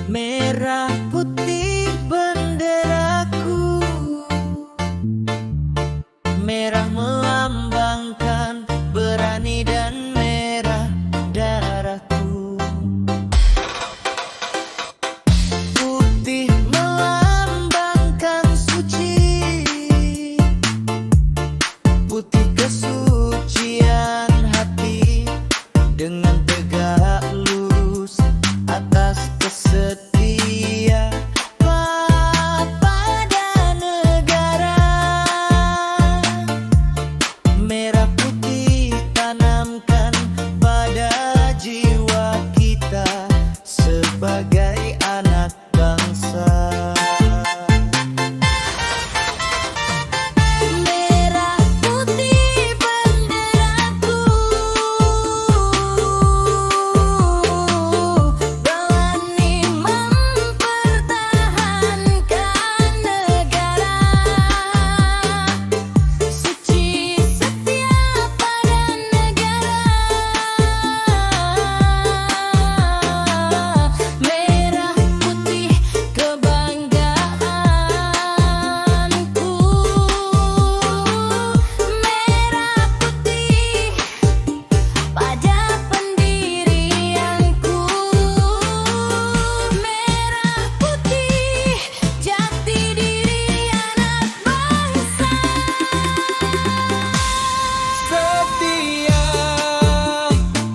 Merah putih benderaku, merah melambangkan berani dan merah darahku. Putih melambangkan suci, putih kesucian hati dengan tegak lurus atas kesetia pada negara. Merah putih tanamkan pada jiwa kita sebagai anak bangsa. Merah putih benderaku, berani mempertahankan negara, suci setia pada negara. Merah putih kebanggaanku, merah putih pada pendirianku, merah putih jati diri anak bangsa. Setia,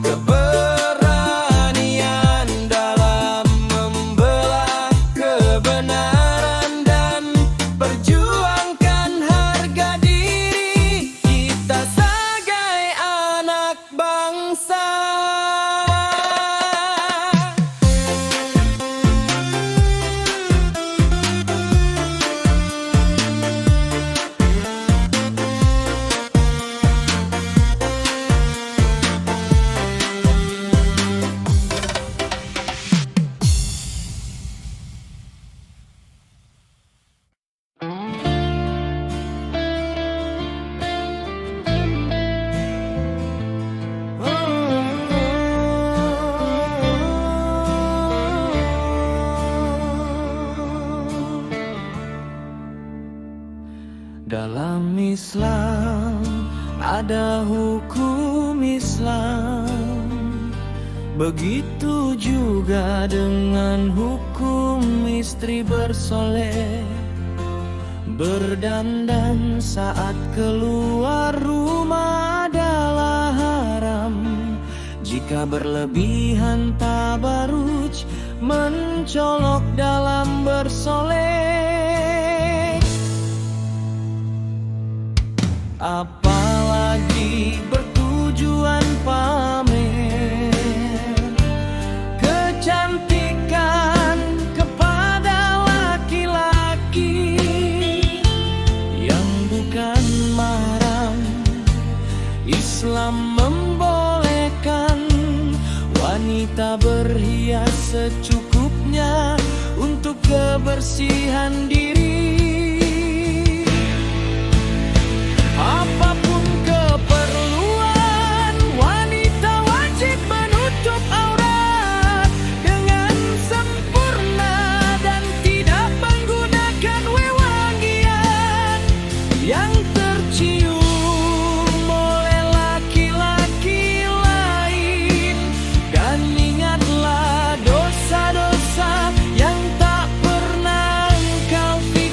keberanian dalam membela kebenaran dan perjuangkan harga diri kita sebagai anak bangsa. Dalam Islam ada hukum Islam, begitu juga dengan hukum istri bersoleh. Berdandan saat keluar rumah adalah haram. Jika berlebihan tabaruj, mencolok dalam bersoleh. Apalagi bertujuan pamer kecantikan kepada laki-laki yang bukan mahram. Islam membolehkan wanita berhias secukupnya untuk kebersihan diri. Apapun keperluan, wanita wajib menutup aurat dengan sempurna dan tidak menggunakan wewangian yang tercium oleh laki-laki lain. Dan ingatlah dosa-dosa yang tak pernah engkau fikirkan.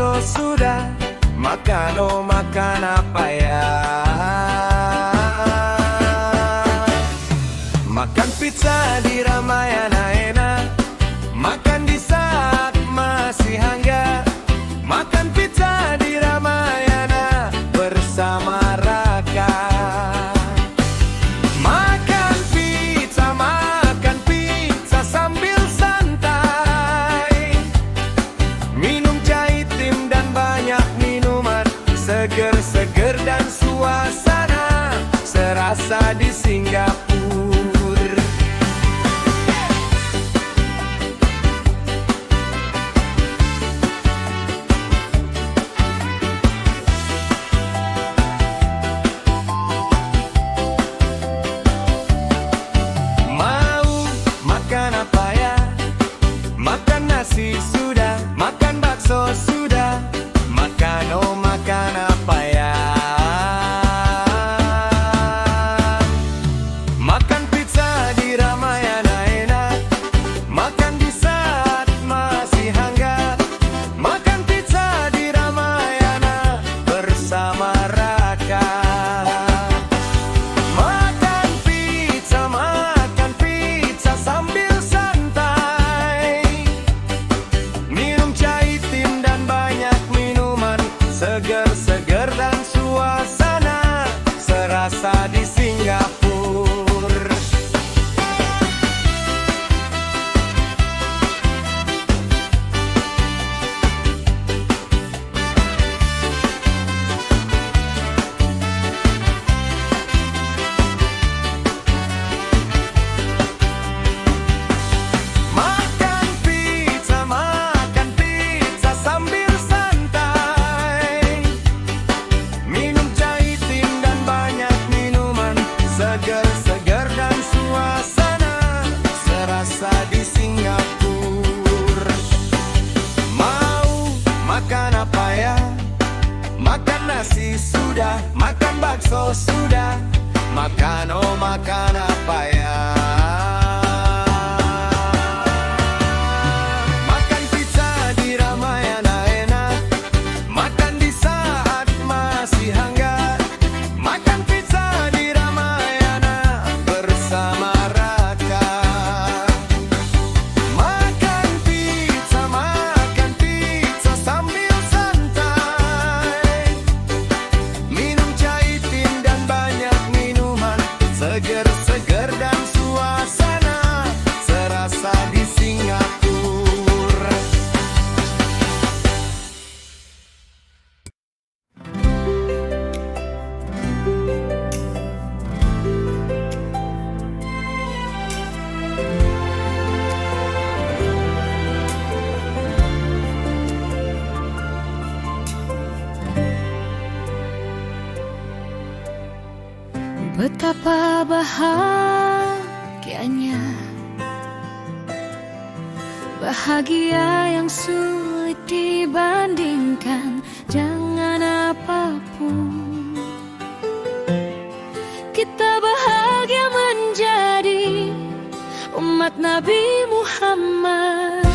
bakso sudah, makan oh makan apa ya? Makan pizza di Ramayana enak, makan di saat masih hangat. Makan pizza di Ramayana bersama Raka. Makan pizza sambil santai. Minum chai tim dan banyak minuman, seger-seger dan suasana serasa di Singapura. Makan nasi sudah, makan bakso sudah, makan oh makan apa ya? Makan pizza di Ramayana enak, makan di saat masih hangat. Makan pizza di Ramayana bersama Raka. Makan pizza sambil seger-seger dan suasana serasa di Singapura. Makan pizza sambil seger-seger dan suasana serasa di Singapura. Mau makan apa ya? Makan nasi sudah, makan bakso sudah, makan oh makan apa ya? Makan pizza di Ramayana enak, makan di saat masih hangat. Makan pizza di Ramayana bersama Raka. Makan pizza sambil santai. Minum chai tim dan banyak minuman, seger-seger dan suasana serasa di Singapura. Betapa bahagianya, bahagia yang sulit dibandingkan dengan apapun. Kita bahagia menjadi umat Nabi Muhammad.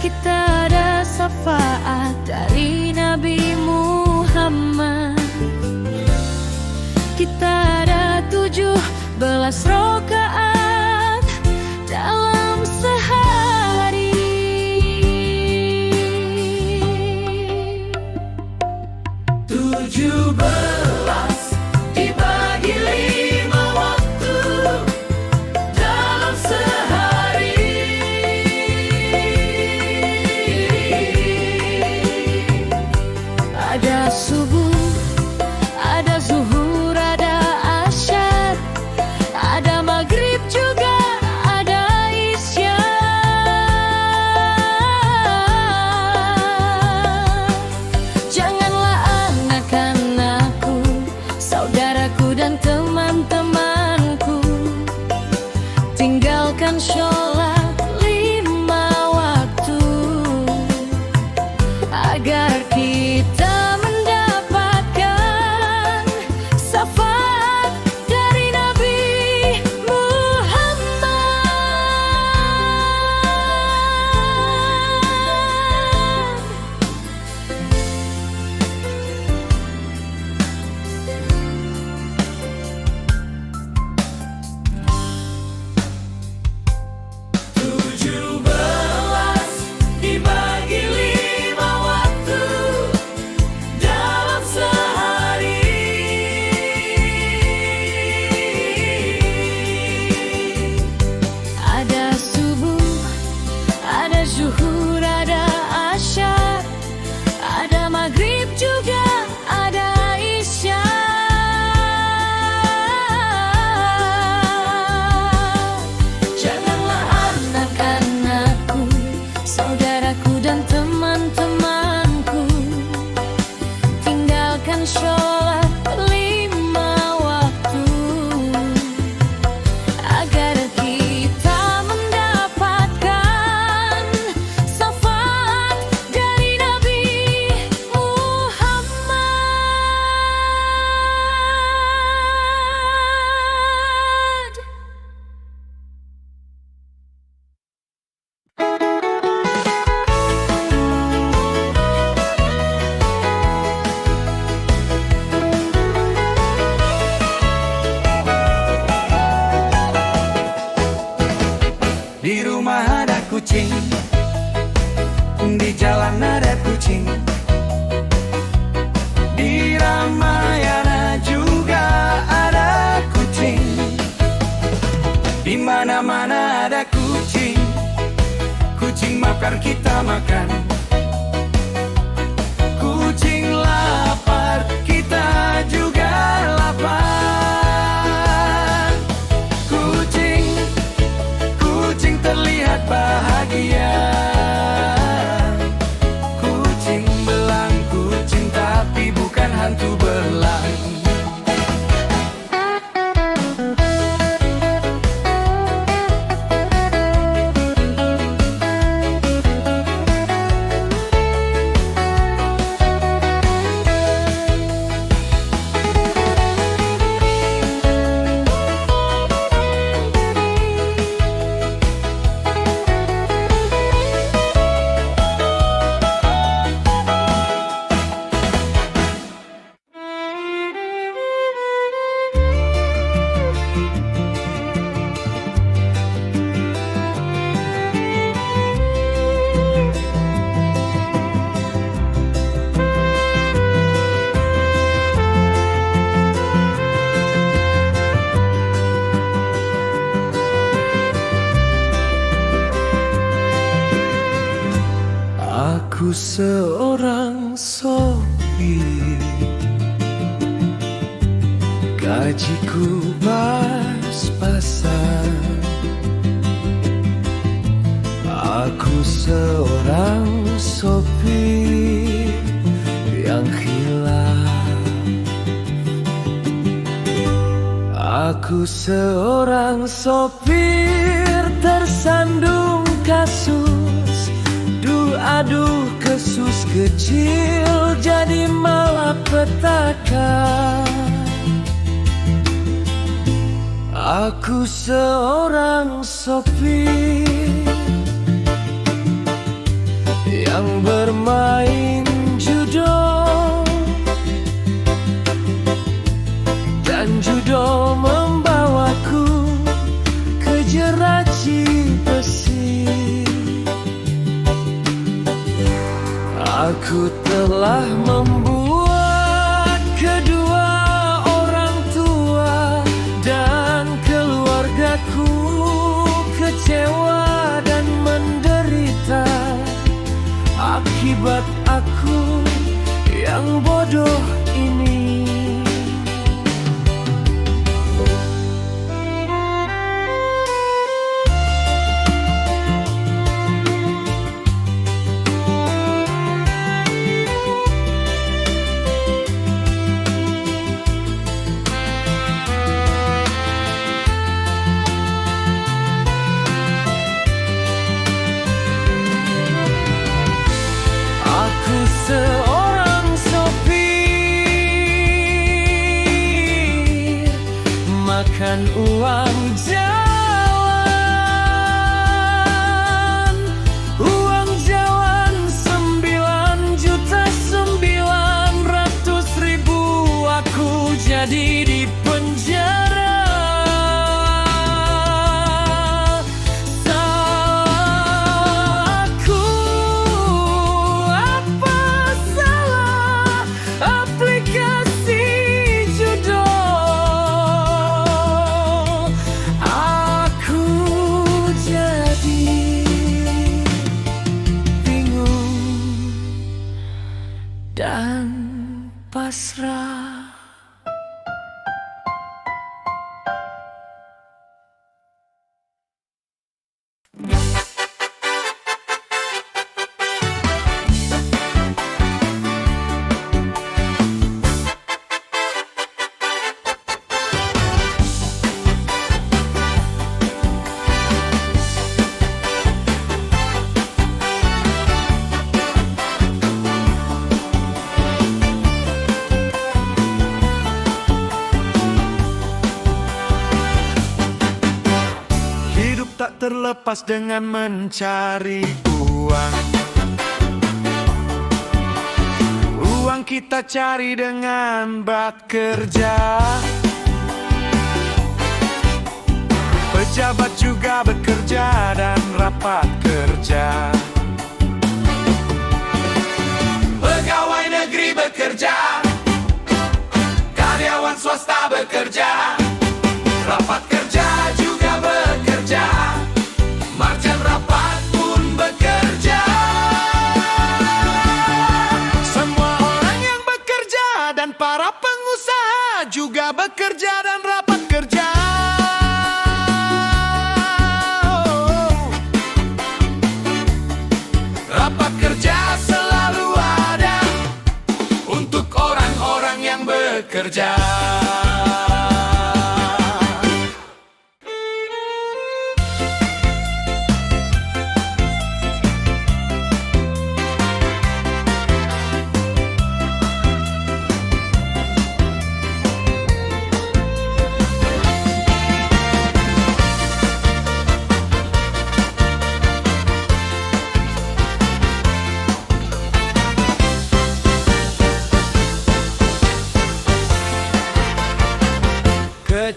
Kita ada syafaat dari Nabi Muhammad. Kita ada 17 rakaat dalam sehari. Tujuh belas dibagi 5 waktu dalam sehari. Ada subuh, ada zuhur, ada asyar, ada maghrib juga, ada isya. Janganlah anak-anakku lapar kita makan. Kucing lapar, kita juga lapar. Kucing terlihat bahagia. Kucing belang, kucing tapi bukan hantu belang. Aku seorang sopir, gajiku pas-pasan. Aku seorang sopir yang hilaf. Aku seorang sopir tersandung kasus. Aduh, kasus kecil jadi malapetaka. Aku seorang sopir yang bermain judo, dan judo membawaku ke jeraji besi. Aku telah membuat kedua orang tua dan keluargaku kecewa dan menderita akibat aku yang bodoh ini. Seorang sopir makan uang jawan, uang jawan 9.900.000. Aku jadi di penjara. Dan pasrah. Tak terlepas dengan mencari uang. Uang kita cari dengan bekerja. Pejabat juga bekerja dan rapat kerja. Pegawai negeri bekerja, karyawan swasta bekerja, rapat kerja juga bekerja, marjan rapat pun bekerja. juga bekerja dan rapat kerja. Rapat kerja selalu ada untuk orang-orang yang bekerja.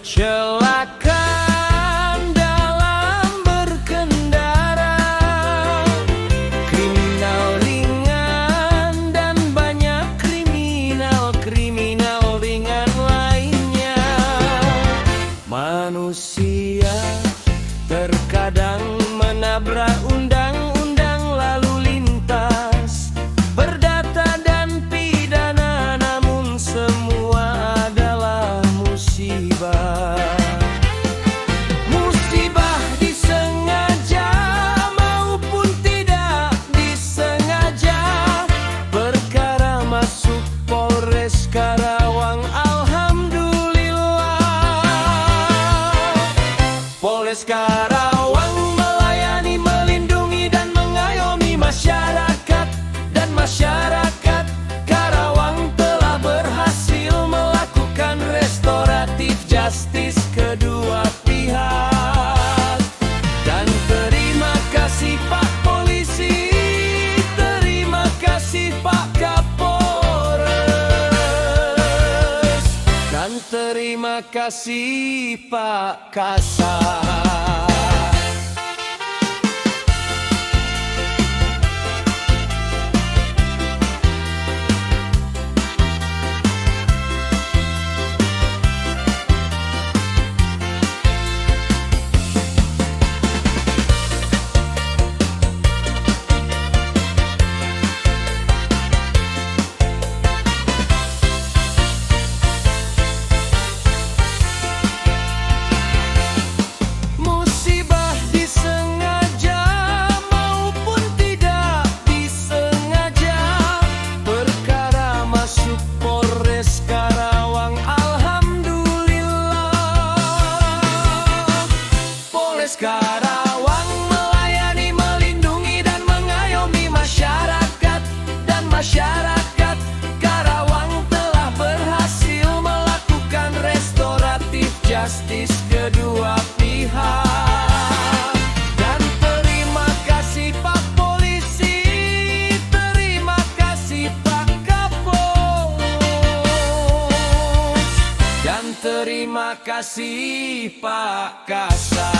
Kecelakaan dalam berkendara, kriminal ringan dan banyak kriminal ringan lainnya. Manusia terkadang menabrak undang-undang lalu lintas, perdata dan pidana, namun semua adalah musibah. Musibah disengaja maupun tidak disengaja, perkara masuk Polres Karawang, alhamdulillah. Polres Karawang melayani, melindungi dan mengayomi masyarakat, dan masyarakat Karawang telah berhasil melakukan restoratif justice kedua pihak. Dan terima kasih Pak Polisi, terima kasih Pak Kapolres, dan terima kasih Pak Kasat. Musibah disengaja maupun tidak disengaja, perkara masuk Polres Karawang, alhamdulillah. Polres Karawang melayani, melindungi dan mengayomi masyarakat, dan masyarakat Karawang telah berhasil melakukan restoratif justice kedua pihak. Dan terima kasih Pak Polisi, terima kasih Pak Kapolres, dan terima kasih Pak Kasat.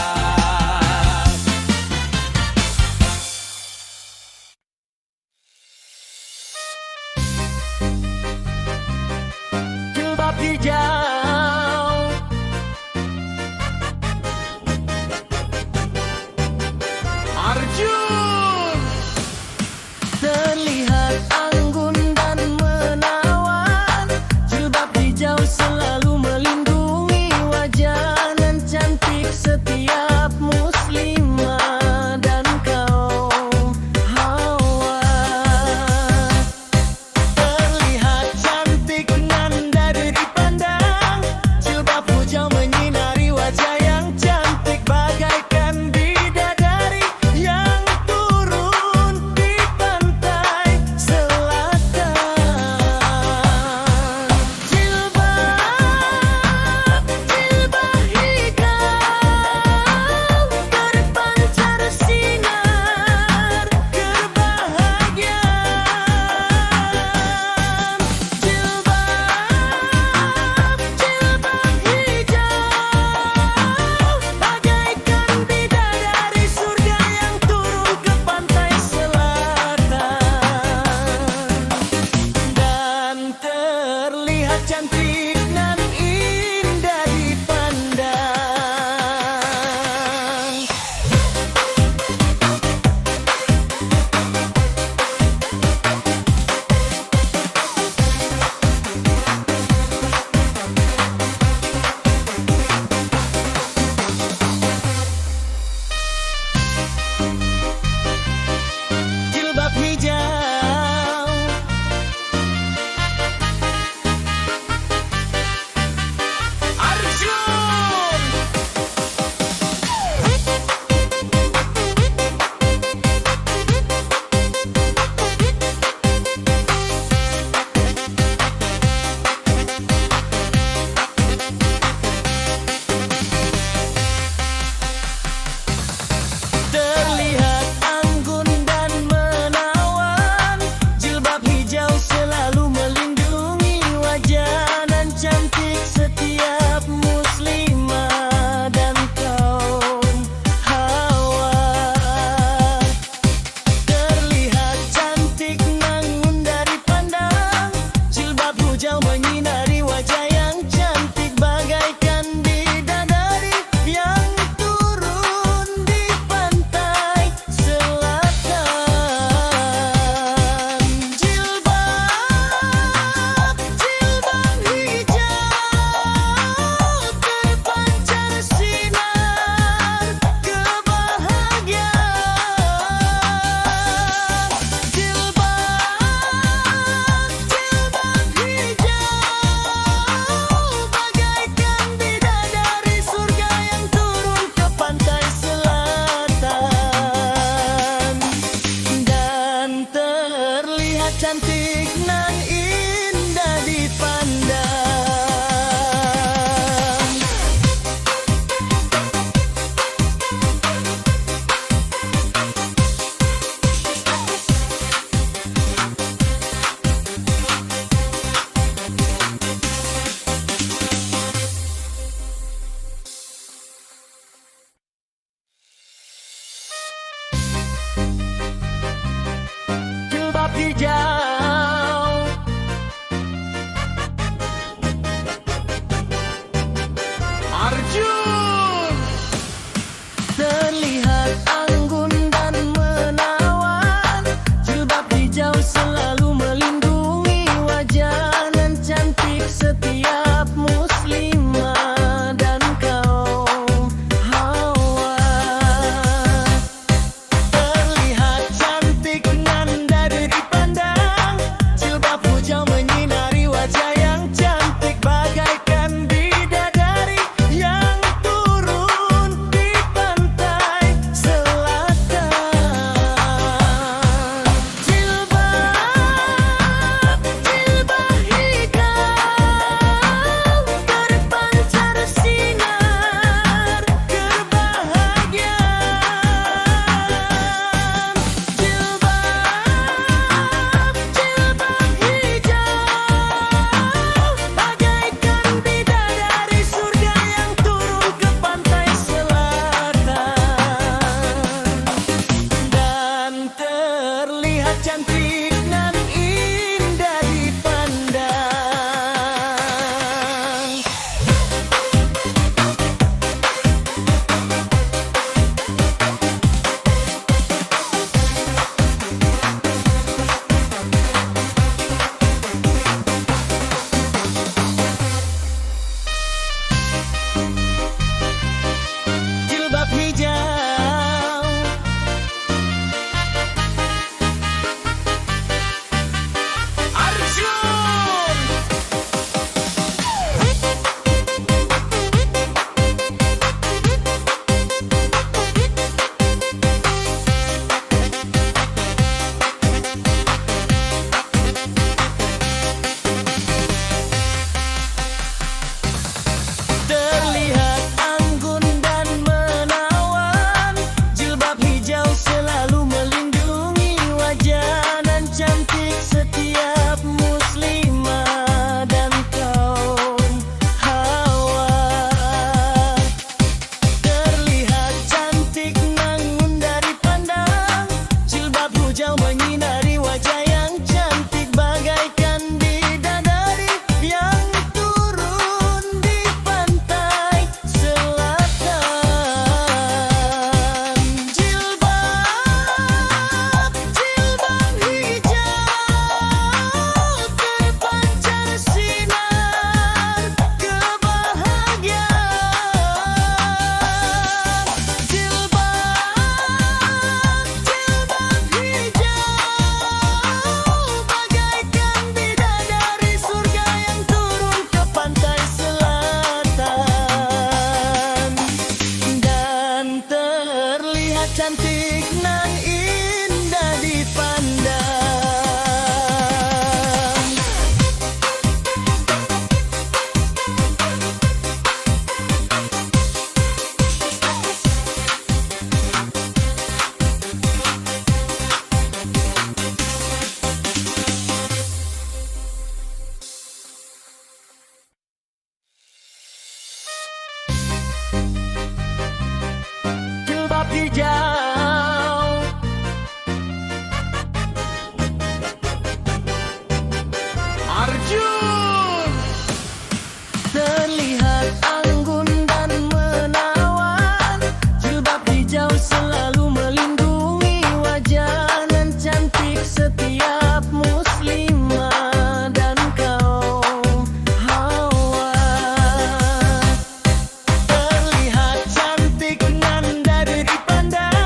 Jilbab hijau, Arjun terlihat anggun dan menawan. Jilbab hijau selalu melindungi wajah nan cantik setiap muslimah dan kaum hawa. Terlihat cantik nan dari dipandang, hijau. Arjun Terlihat anggun dan menawan, jilbab hijau selalu melindungi wajah nan cantik setiap muslimah dan kaum hawa. terlihat cantik nan dari dipandang, jilbab hijau menyinari wajah yang cantik bagaikan bidadari yang turun di pantai selatan. Jilbab hijau terpancar sinar Kebahagiaan jilbab hijau bagaikan bidadari surga yang turun ke pantai selatan dan terlihat cantik nan indah dipandang. Jilbab hijau Arjun terlihat anggun dan menawan, jilbab hijau selalu melindungi wajah nan cantik setiap muslimah dan kaum hawa. Terlihat cantik nan dari pandang, jilbab hijau menyinari wajah yang cantik bagaikan bidadari yang turun di pantai selatan. Jilbab hijau terpancar sinar kebahagiaan. Jilbab hijau bagaikan bidadari surga yang turun ke pantai selatan dan terlihat cantik nan indah dipandang. Jilbab hijau Arjun terlihat anggun dan menawan, jilbab hijau selalu melindungi wajah nan cantik setiap muslimah dan kaum hawa. terlihat cantik nan dari dipandang,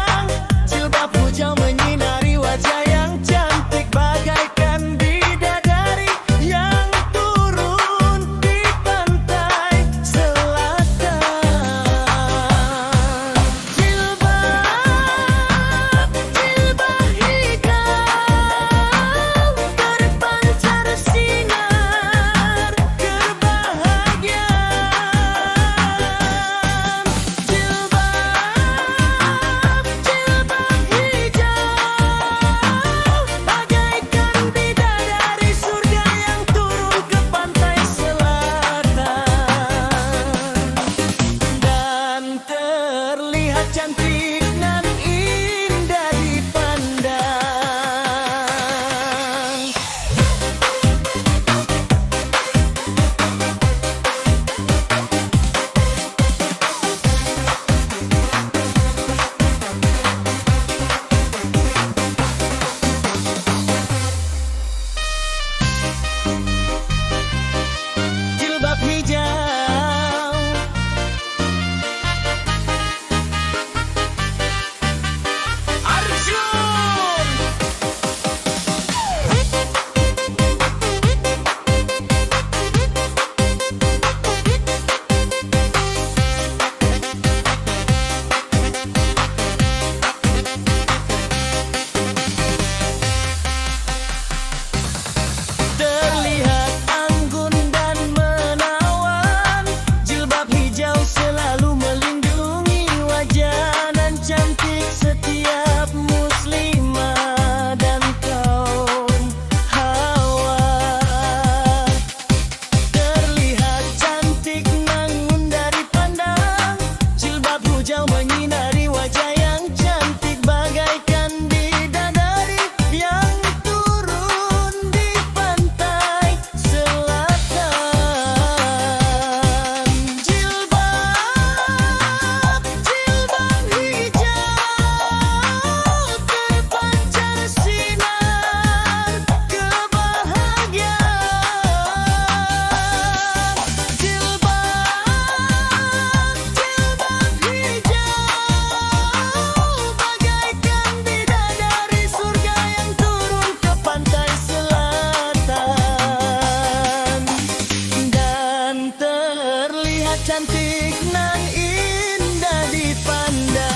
terlihat cantik nan indah dipandang.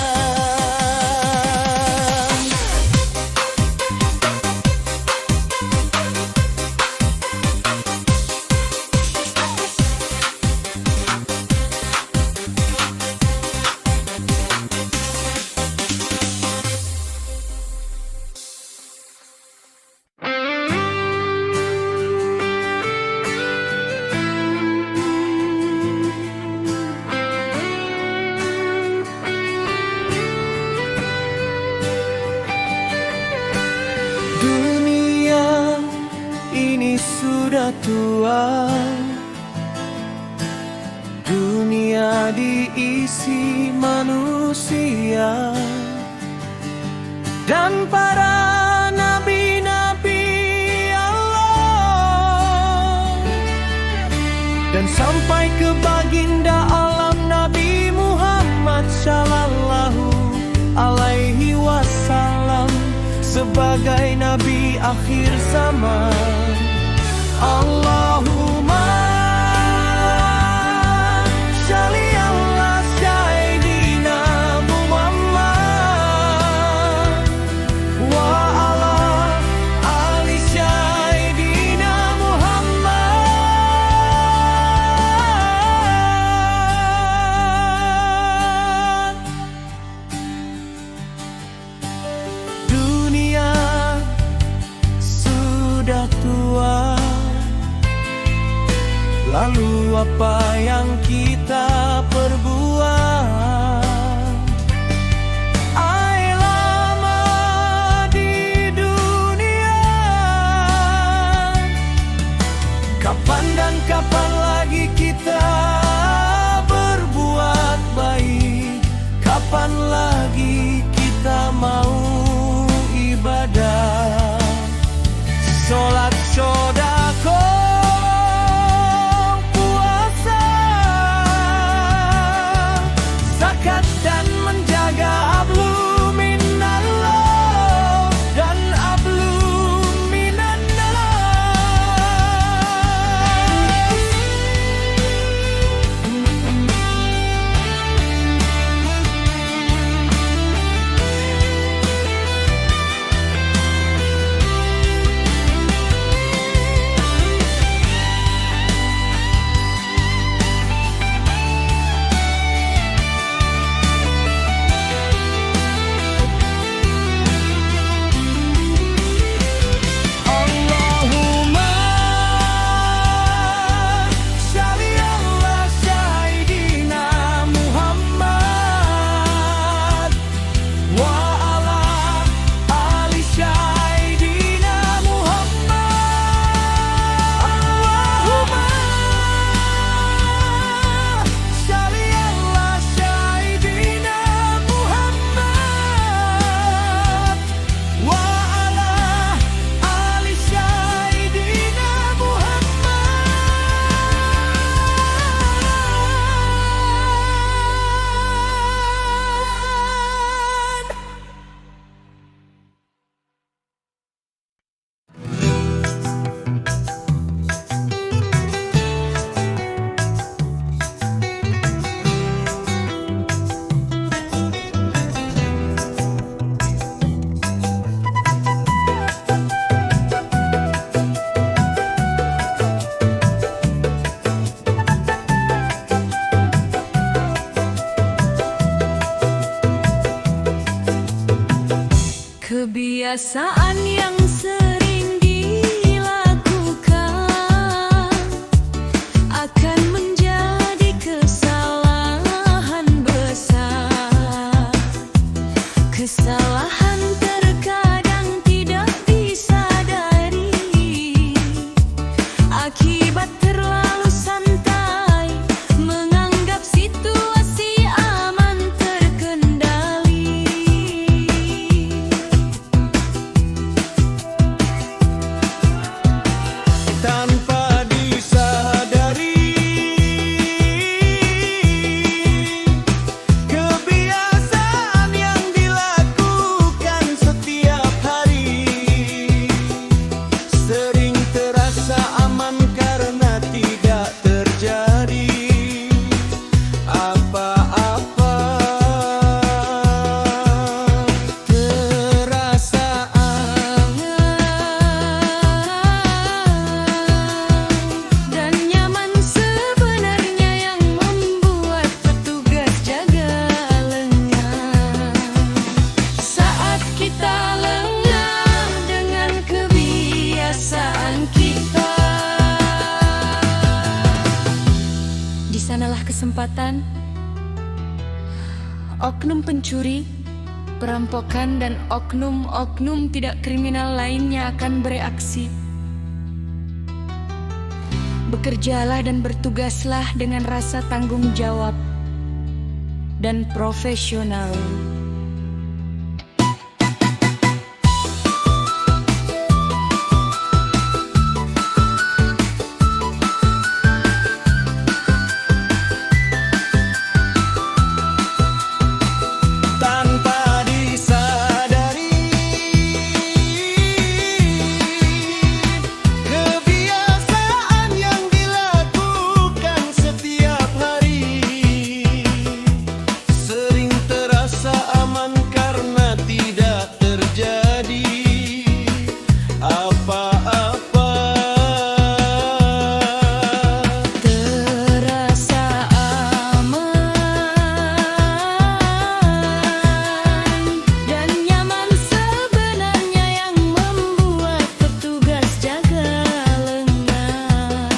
Dunia ini sudah tua, dunia diisi manusia dan para nabi-nabi Allah, dan sampai ke baginda alam Nabi Muhammad sallallahu alaihi wasallam sebagai nabi akhir zaman. Allahumma shalli ala sayyidina Muhammad wa ala ali sayyidina Muhammad. Dunia sudah tua, lalu apa yang kita perbuat? Ai lama di dunia, kapan dan kapan lagi kita berbuat baik? Kapan lagi kita mau ibadah? Sholat, sedekah, puasa, zakat dan menjaga ablu minallah dan ablu minannas. Allahumma shalli ala sayyidina Muhammad wa ala ali sayyidina Muhammad. Allahumma shalli ala sayyidina Muhammad wa ala ali sayyidina Muhammad. Kebiasaan yang sering dilakukan akan menjadi kesalahan besar. Kesalahan terkadang tidak disadari akibat terlalu santai menganggap situasi aman terkendali. sanalah kesempatan. Oknum pencuri, perampokan, dan oknum-oknum tidak kriminal lainnya akan bereaksi. Bekerjalah dan bertugaslah dengan rasa tanggung jawab dan profesional. Tanpa disadari, kebiasaan yang dilakukan setiap hari sering terasa aman karena tidak terjadi apa-apa. Terasa aman dan nyaman sebenarnya yang membuat petugas jaga lengah.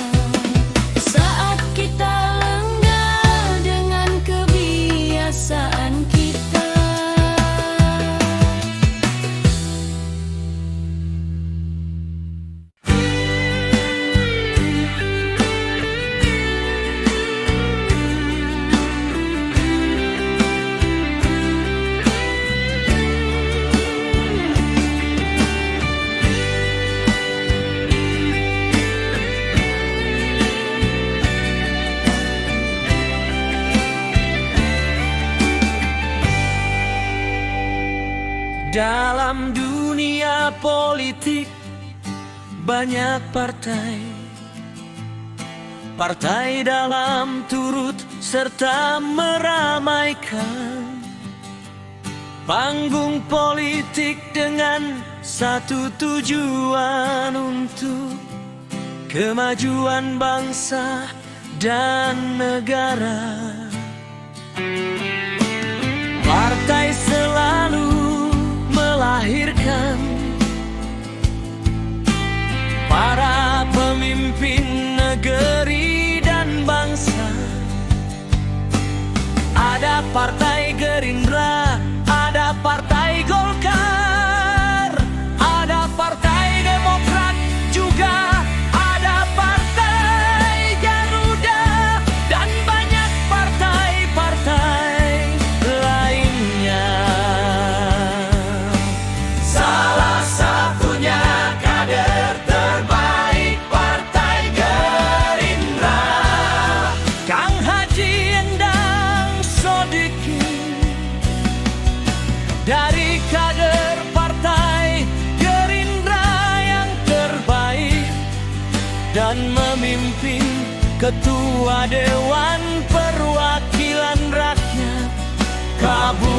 Saat kita lengah dengan kebiasaan kita, Dalam dunia politik banyak partai, partai dalam turut serta meramaikan panggung politik dengan satu tujuan untuk kemajuan bangsa dan negara. Partai selalu melahirkan para pemimpin negeri dan bangsa. Ada Partai Gerindra, ada Partai Golkar, ada Partai Demokrat, juga ada Partai Garuda, dan banyak partai-partai lainnya. Salah satunya kader terbaik Partai Gerindra, Kang Haji Endang Sodikin. Dari kader Partai Gerindra yang terbaik dan memimpin Ketua Dewan Perwakilan Rakyat Kabupaten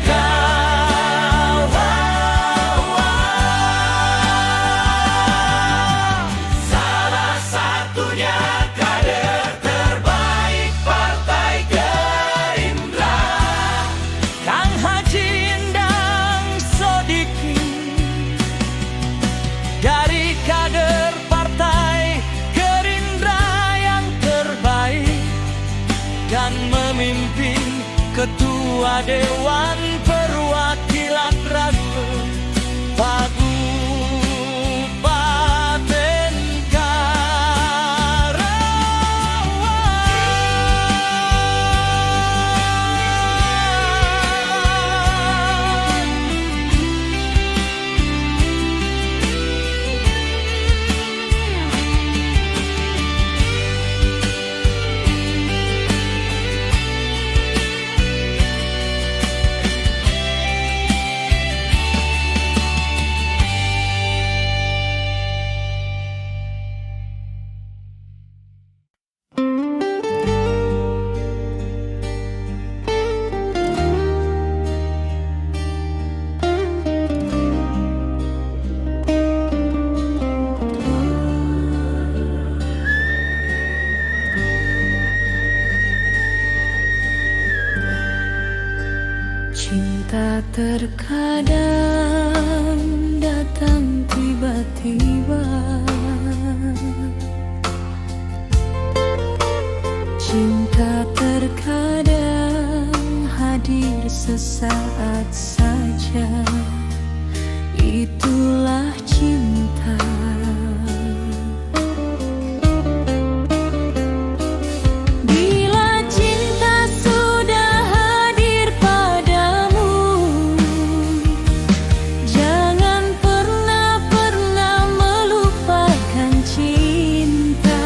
Karawang. Salah satunya kader terbaik Partai Gerindra, Kang Haji Endang Sodikin. Dari kader Partai Gerindra yang terbaik dan memimpin Ketua Dewan Perwakilan Rakyat Kabupaten Cinta terkadang datang tiba-tiba, Cinta terkadang hadir sesaat saja, itulah cinta. Bila cinta sudah hadir padamu, jangan pernah melupakan cinta.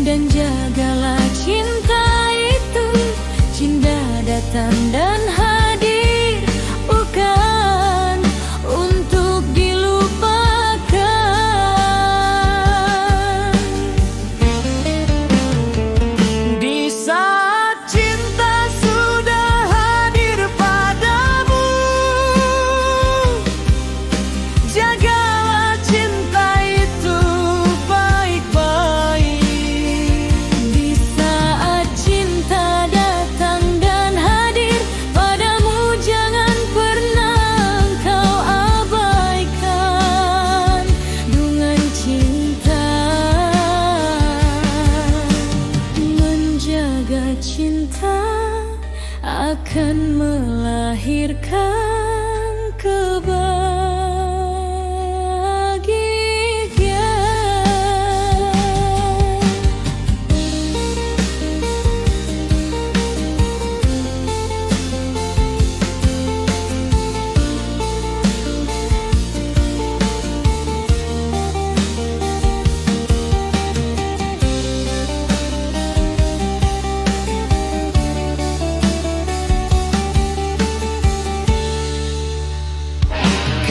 Dan jagalah cinta itu, cinta datang dan hadir, bukan untuk dilupakan. Di saat cinta sudah hadir padamu, jagalah cinta itu baik-baik. Di saat cinta datang dan hadir padamu, jangan pernah kau abaikan dengan cinta. Menjaga cinta akan melahirkan kebahagiaan.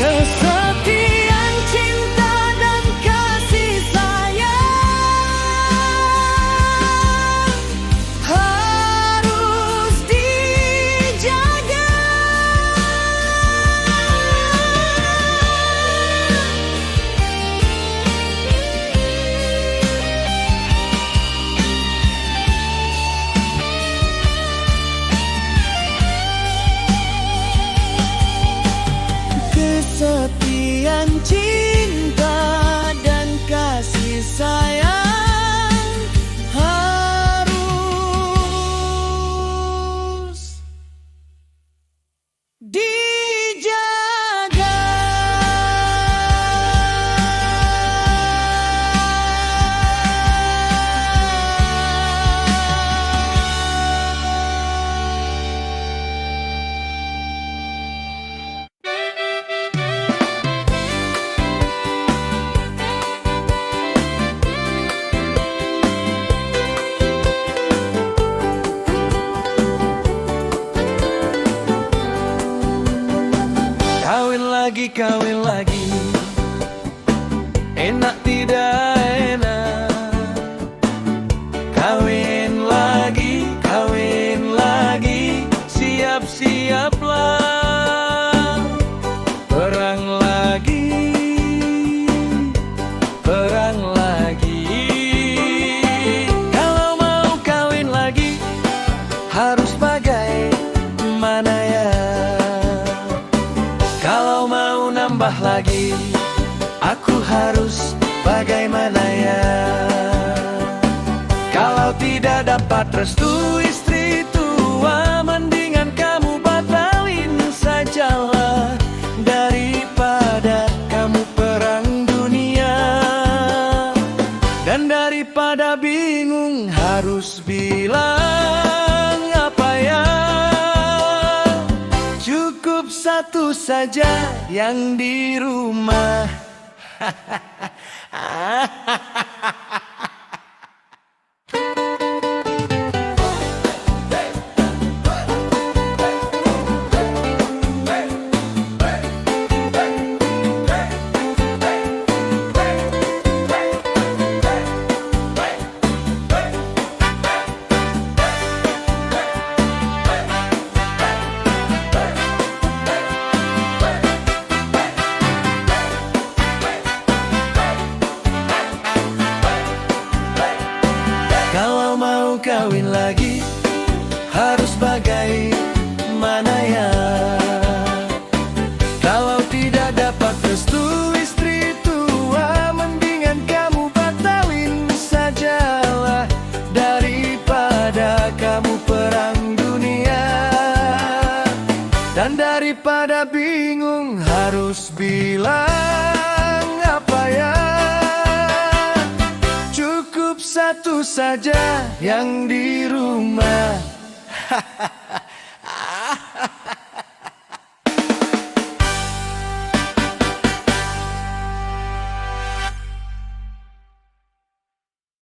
Kesetiaan cinta dan kasih sayang harus dijaga. Kesetiaan cinta dan kasih sayang harus dijaga. Kawin lagi, enak tidak enak. Kawin lagi, siap-siaplah. Perang lagi, perang lagi. Kalau mau kawin lagi, harus bagaimana ya? Kalau mau nambah lagi, aku harus bagaimana ya? Kalau tidak dapat restu istri tua, mendingan kamu batalin sajalah, daripada kamu perang dunia. Dan daripada bingung harus bilang apa ya, cukup satu saja yang di rumah. Kalau mau kawin lagi, harus bagaimana ya? Kalau tidak dapat restu istri tua, mendingan kamu batalin sajalah, satu saja yang di rumah.